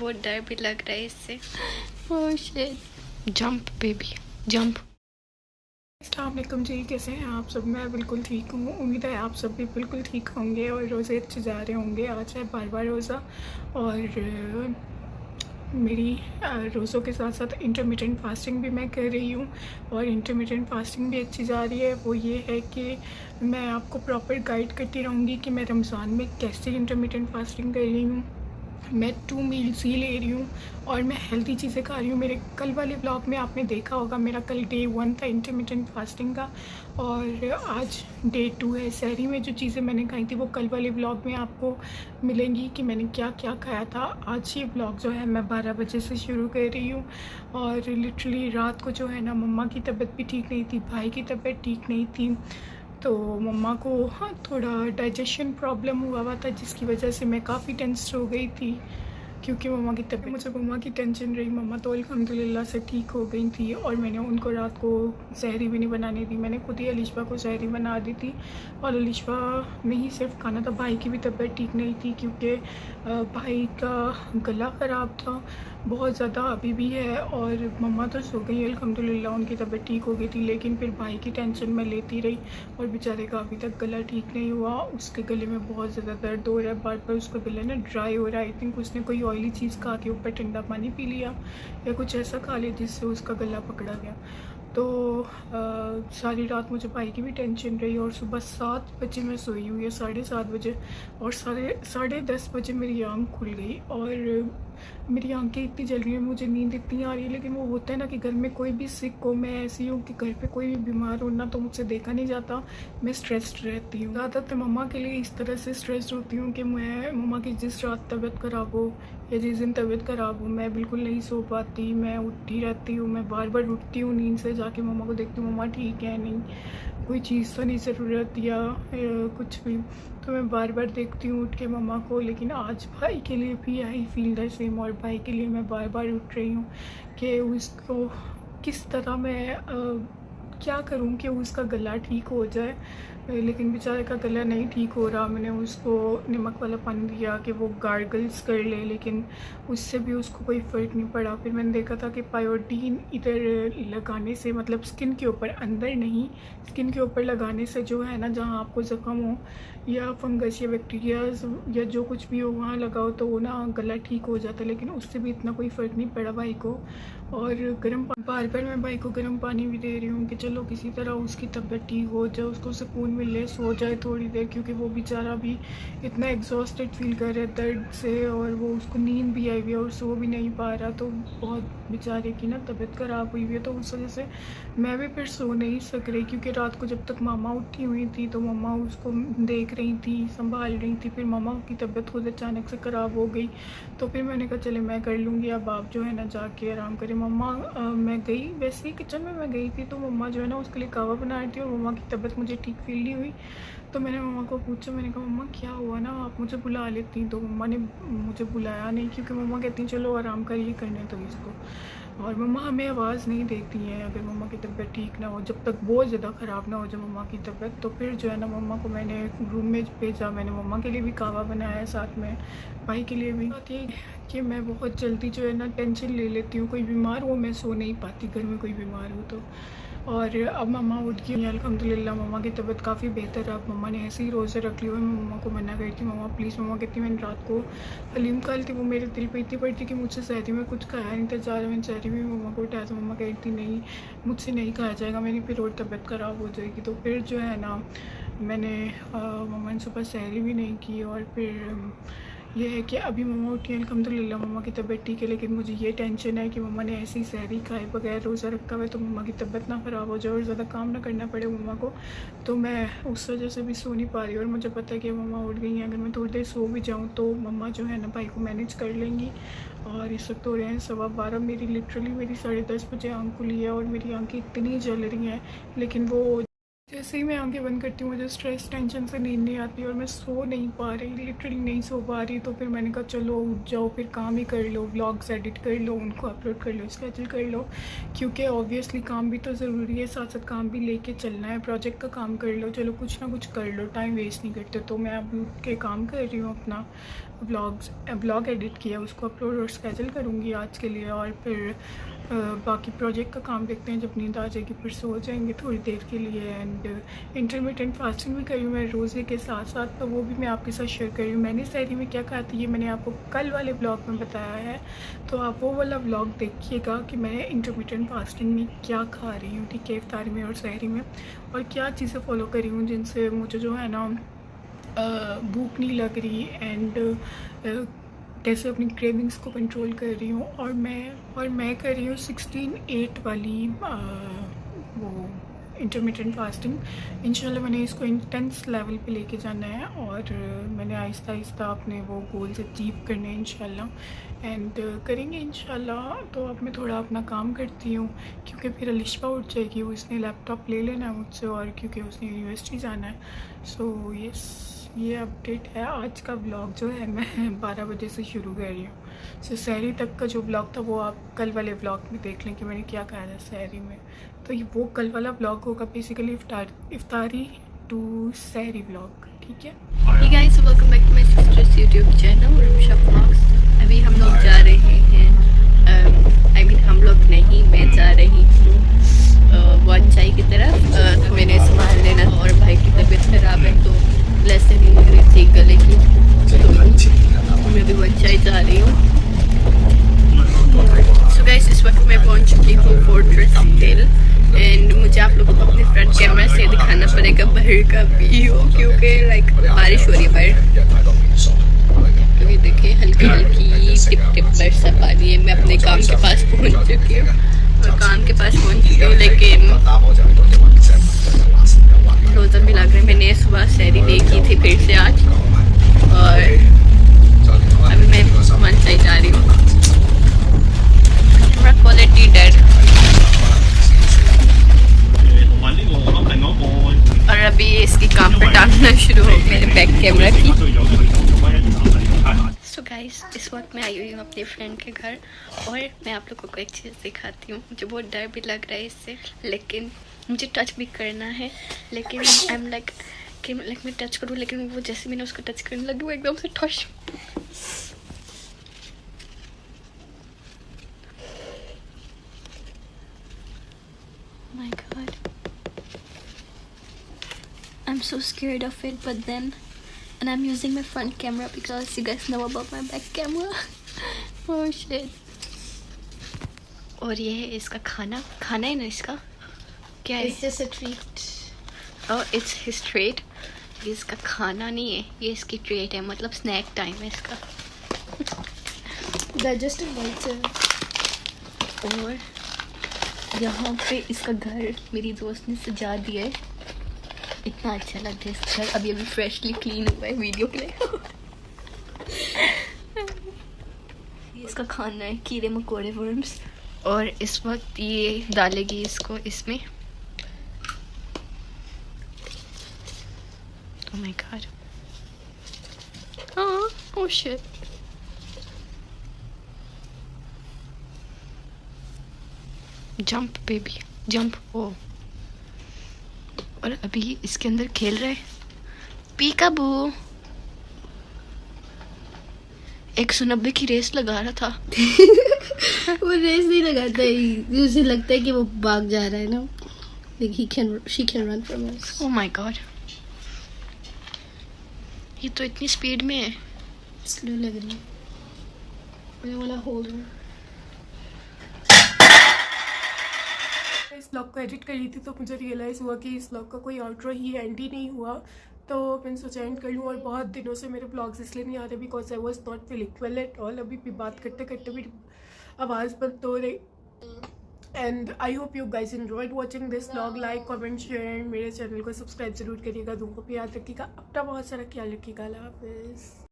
बहुत डर भी लग रहा है इससे। Oh shit, jump baby jump. अस्सलाम वालेकुम जी, कैसे हैं आप सब? मैं बिल्कुल ठीक हूँ। उम्मीद है आप सब भी बिल्कुल ठीक होंगे और रोज़े अच्छे जा रहे होंगे। आज है बारहवां रोज़ा और मेरी रोज़ों के साथ साथ इंटरमिटेंट फास्टिंग भी मैं कर रही हूँ और इंटरमिटेंट फास्टिंग भी अच्छी जा रही है। वो ये है कि मैं आपको प्रॉपर गाइड करती रहूँगी कि मैं रमज़ान में कैसे इंटरमिटेंट फास्टिंग कर रही हूँ। मैं 2 मील्स ही ले रही हूँ और मैं हेल्दी चीज़ें खा रही हूँ। मेरे कल वाले ब्लॉग में आपने देखा होगा, मेरा कल डे 1 था इंटरमिटेंट फास्टिंग का और आज डे 2 है। सहरी में जो चीज़ें मैंने खाई थी वो कल वाले ब्लॉग में आपको मिलेंगी कि मैंने क्या क्या खाया था। आज ये ब्लॉग जो है मैं 12 बजे से शुरू कर रही हूँ और लिटरली रात को जो है ना, मम्मा की तबीयत भी ठीक नहीं थी, भाई की तबीयत ठीक नहीं थी, तो मम्मा को थोड़ा डाइजेशन प्रॉब्लम हुआ था जिसकी वजह से मैं काफ़ी टेंस हो गई थी क्योंकि मम्मा की तबीयत, मुझे मम्मा की टेंशन रही। मम्मा तो अल्हम्दुलिल्लाह से ठीक हो गई थी और मैंने उनको रात को सहरी भी नहीं बनानी थी। मैंने खुद ही अलिशबा को सहरी बना दी थी और अलिशबा में ही सिर्फ खाना था। भाई की भी तबीयत ठीक नहीं थी क्योंकि भाई का गला ख़राब था बहुत ज़्यादा, अभी भी है। और मम्मा तो सो गई अल्हम्दुलिल्लाह, उनकी तबीयत ठीक हो गई थी, लेकिन फिर भाई की टेंशन मैं लेती रही और बेचारे का अभी तक गला ठीक नहीं हुआ। उसके गले में बहुत ज़्यादा दर्द हो रहा है, बार बार उसका गला ना ड्राई हो रहा है। आई थिंक उसने कोई ऑयली चीज़ खा के ऊपर ठंडा पानी पी लिया या कुछ ऐसा खा लिया जिससे उसका गला पकड़ा गया। तो सारी रात मुझे भाई की भी टेंशन रही और सुबह 7 बजे मैं सोई हूँ या 7:30 बजे और 10:30 बजे मेरी आँख खुल गई और मेरी आंखें इतनी जल रही हैं, मुझे नींद इतनी आ रही है। लेकिन वो होता है ना कि घर में कोई भी सिक हो, मैं ऐसी हूँ कि घर पे कोई भी बीमार हो ना तो मुझसे देखा नहीं जाता, मैं स्ट्रेस्ड रहती हूँ। ज़्यादातर मम्मा के लिए इस तरह से स्ट्रेस्ड होती हूँ कि मैं मम्मा की जिस रात तबीयत ख़राब हो या जिस दिन तबीयत ख़राब हो मैं बिल्कुल नहीं सो पाती, मैं उठी रहती हूँ। मैं बार बार उठती हूँ नींद से, जाके मम्मा को देखती हूँ मम्मा ठीक है नहीं, कोई चीज़ तो नहीं ज़रूरत या कुछ भी। तो मैं बार बार देखती हूँ उठ के मम्मा को। लेकिन आज भाई के लिए भी आई फील द सेम और भाई के लिए मैं बार बार उठ रही हूँ कि उसको किस तरह मैं क्या करूँ कि उसका गला ठीक हो जाए। लेकिन बेचारे का गला नहीं ठीक हो रहा। मैंने उसको नमक वाला पानी दिया कि वो गार्गल्स कर ले, लेकिन उससे भी उसको कोई फ़र्क नहीं पड़ा। फिर मैंने देखा था कि पायोडीन इधर लगाने से, मतलब स्किन के ऊपर, अंदर नहीं, स्किन के ऊपर लगाने से जो है ना, जहाँ आपको ज़ख्म हो या फंगस या बैक्टीरिया या जो कुछ भी हो वहाँ लगाओ तो वो ना गला ठीक हो जाता है। लेकिन उससे भी इतना कोई फ़र्क नहीं पड़ा भाई को। और बार बार मैं भाई को गर्म पानी भी दे रही हूँ कि चलो किसी तरह उसकी तबीयत ठीक हो जाए, उसको सुकून मिले, सो जाए थोड़ी देर, क्योंकि वो बेचारा भी इतना एग्जॉस्टेड फील कर रहा है दर्द से और वो उसको नींद भी आई हुई है और सो भी नहीं पा रहा। तो बहुत बेचारे की ना तबीयत ख़राब हुई हुई है, तो उस वजह से मैं भी फिर सो नहीं सक रही क्योंकि रात को जब तक मामा उठी हुई थी तो मम्मा उसको देख रही थी, संभाल रही थी। फिर मामा की तबीयत खुद अचानक से ख़राब हो गई तो फिर मैंने कहा चले मैं कर लूँगी, अब आप जो है ना जाके आराम करें। मम्मा मैं गई, वैसे ही किचन में मैं गई थी तो मम्मा जो है ना उसके लिए कहवा बना रही थी और मम्मा की तबीयत मुझे ठीक फील नहीं हुई। तो मैंने मम्मा को पूछा, मैंने कहा मम्मा क्या हुआ ना, आप मुझे बुला लेती। तो मम्मा ने मुझे बुलाया नहीं क्योंकि मम्मा कहती हैं चलो आराम करिए, करने दो इसको। और मम्मा हमें आवाज़ नहीं देती हैं अगर मम्मा की तबीयत ठीक ना हो, जब तक बहुत ज़्यादा ख़राब ना हो जाए मम्मा की तबीयत। तो फिर जो है ना मम्मा को मैंने रूम में भेजा, मैंने मम्मा के लिए भी कहवा बनाया, साथ में भाई के लिए भी। बात ये कि मैं बहुत जल्दी जो है ना टेंशन ले लेती हूँ, कोई बीमार हो मैं सो नहीं पाती, घर में कोई बीमार हो तो। और अब मम्मा उठ गई अल्हम्दुलिल्लाह, मम्मा की तबीयत काफ़ी बेहतर है। अब मम्मा ने ऐसे ही रोज़े रख लिए हुए, मैं मम्मा को मना करी थी मम्मा प्लीज़, मम्मा कहती मैंने रात को हलीम खा ली थी, वो मेरे दिल पे इतनी पड़ी थी कि मुझसे सहरी में कुछ खाया नहीं था। ज़्यादा मैंने सहरी में मम्मा को उठाया तो मम्मा कह रही थी नहीं मुझसे नहीं खाया जाएगा, मेरी फिर और तबीयत ख़राब हो जाएगी। तो फिर जो है ना मैंने मम्मा ने सुबह सहरी भी नहीं की। और फिर ये है कि अभी मम्मा उठी हैं अल्हम्दुलिल्लाह, मम्मा की तबीयत ठीक है। लेकिन मुझे ये टेंशन है कि मम्मा ने ऐसी सहरी खाए बगैर रोज़ा रखा हुआ है तो मम्मा की तबीयत ना ख़राब हो जाए और ज़्यादा काम ना करना पड़े मम्मा को। तो मैं उस वजह से भी सो नहीं पा रही और मुझे पता है कि मम्मा उठ गई हैं, अगर मैं थोड़ी देर सो भी जाऊँ तो मम्मा जो है ना भाई को मैनेज कर लेंगी। और इस वक्त हो रहे हैं 12:15, मेरी लिटरली मेरी 10:30 बजे आँख खुली है और मेरी आँखें इतनी जल रही हैं, लेकिन वो जैसे ही मैं आंखें बंद करती हूँ मुझे स्ट्रेस टेंशन से नींद नहीं आती और मैं सो नहीं पा रही, लिटरली नहीं सो पा रही। तो फिर मैंने कहा चलो उठ जाओ, फिर काम ही कर लो, व्लॉग्स एडिट कर लो, उनको अपलोड कर लो, स्केड्यूल कर लो, क्योंकि ऑब्वियसली काम भी तो ज़रूरी है, साथ साथ काम भी लेके चलना है। प्रोजेक्ट का काम कर लो, चलो कुछ ना कुछ कर लो, टाइम वेस्ट नहीं करते। तो मैं अब उठ के काम कर रही हूँ, अपना ब्लॉग एडिट किया, उसको अपलोड और स्केड्यूल करूँगी आज के लिए। और फिर बाकी प्रोजेक्ट का काम देखते हैं, जब नींद आ जाएगी फिर सो जाएंगे थोड़ी देर के लिए। एंड इंटरमिटेंट फास्टिंग भी करी हूँ मैं रोज़े के साथ साथ, तो वो भी मैं आपके साथ शेयर कर रही हूँ। मैंने सहरी में क्या खाया था ये मैंने आपको कल वाले ब्लॉग में बताया है, तो आप वो वाला ब्लॉग देखिएगा कि मैं इंटरमिटेंट फास्टिंग में क्या खा रही हूँ, ठीक है, इफ्तारी में और सहरी में, और क्या चीज़ें फॉलो करी हूँ जिनसे मुझे जो है ना भूख नहीं लग रही, एंड कैसे अपनी क्रेविंग्स को कंट्रोल कर रही हूँ। और मैं कर रही हूँ 16/8 वाली वो इंटरमिटेंट फास्टिंग। इंशाल्लाह मैंने इसको इंटेंस लेवल पे लेके जाना है, और मैंने आहिस्ता आहिस्ता अपने वो गोल्स अचीव करने हैं इंशाल्लाह, एंड करेंगे इंशाल्लाह। तो अब मैं थोड़ा अपना काम करती हूँ, क्योंकि फिर अलिशा उठ जाएगी, उसने लैपटॉप ले लेना है मुझसे, और क्योंकि उसने यूनिवर्सिटी जाना है। सो यस, ये अपडेट है। आज का ब्लॉग जो है मैं 12 बजे से शुरू कर रही हूँ। सो सहरी तक का जो ब्लॉग था वो आप कल वाले ब्लॉग में देख लें कि मैंने क्या खाया था सहरी में। तो ये वो कल वाला ब्लॉग होगा, बेसिकली इफ्तारी टू सहरी ब्लॉग, ठीक है। Hey guys, welcome back to my sister's YouTube channel, Rumsha Vlogs. अभी हम लोग जा रहे हैं, हम लोग नहीं, मैं जा रही हूँ वांचाई की तरफ। तो मैंने सामान लेना, और भाई की तबीयत खराब है तो लेसन नहीं लग रही थी गले की, तो मैं भी वांचाई जा रही हूँ। सो गाइस, इस वक्त मैं पहुँच चुकी हूँ फोर्ट्रेस होटल, एंड मुझे आप लोगों को अपने फ्रंट कैमरा से दिखाना पड़ेगा बाहर का व्यू, क्योंकि लाइक बारिश हो रही है बाहर। क्योंकि देखिए हल्की हल्की टिप टिप बरसा पानी है। मैं अपने काम के पास पहुंच चुकी हूँ, और काम के पास पहुंच चुकी हूँ, लेकिन रोज़ा भी लग रहा है। मैंने सुबह सहरी नहीं की थी फिर से आज, और अभी मैं वांचाई जा रही हूँ। कैमरा क्वालिटी डेड, और अभी इसकी काम पर डालना शुरू हो मेरे बैक कैमरा की। सो गाइस, इस वक्त मैं आई हुई हूँ अपने फ्रेंड के घर, और मैं आप लोगों को एक चीज़ दिखाती हूँ। मुझे बहुत डर भी लग रहा है इससे, लेकिन मुझे टच भी करना है। लेकिन आई एम लाइक कि मैं टच करूँ, लेकिन वो जैसे मैंने उसको टच करने लगी वो एकदम से ठश। My God, I'm so scared of it, but then, and I'm using my front camera because you guys know about my back camera. Oh shit. और ये है इसका खाना है ना, इसका क्या है? It's just a treat. Oh, it's his treat. ये इसका खाना नहीं है, ये इसकी ट्रीट है, मतलब स्नैक टाइम है इसका। Digestive voucher. और यहाँ पे इसका घर मेरी दोस्त ने सजा दिया है, इतना अच्छा लगता है इसका घर। अभी फ्रेशली क्लीन हुआ है वीडियो के लिए। ये इसका खाना है, कीड़े मकोड़े वर्म्स, और इस वक्त ये डालेगी इसको इसमें। Oh my God. Oh shit. Jump baby jump. Oh, और अभी इसके अंदर खेल रहे पीकाबू। 190 की रेस लगा रहा था। वो रेस नहीं लगाता है, उसे लगता है कि वो भाग जा रहा है ना, like she can run from us. Oh my God. ये तो इतनी स्पीड में है। स्लो लग रही है। मैं वाला होल्ड हूँ। इस ब्लॉग को एडिट करी थी तो मुझे रियलाइज़ हुआ कि इस ब्लॉग का कोई आउटरो ही एंड ही नहीं हुआ, तो मैंने सोचा एंड कर लूँ। और बहुत दिनों से मेरे ब्लॉग्स इसलिए नहीं आ रहे because I was not feeling well at all. अभी भी बात करते करते भी आवाज़ बंद हो रही। And I hope you guys enjoyed watching this blog. Like comment share, मेरे चैनल को सब्सक्राइब जरूर करिएगा। दुआ को भी याद रखिएगा, अपना बहुत सारा ख्याल रखिएगा। अल्लाह हाफिज़।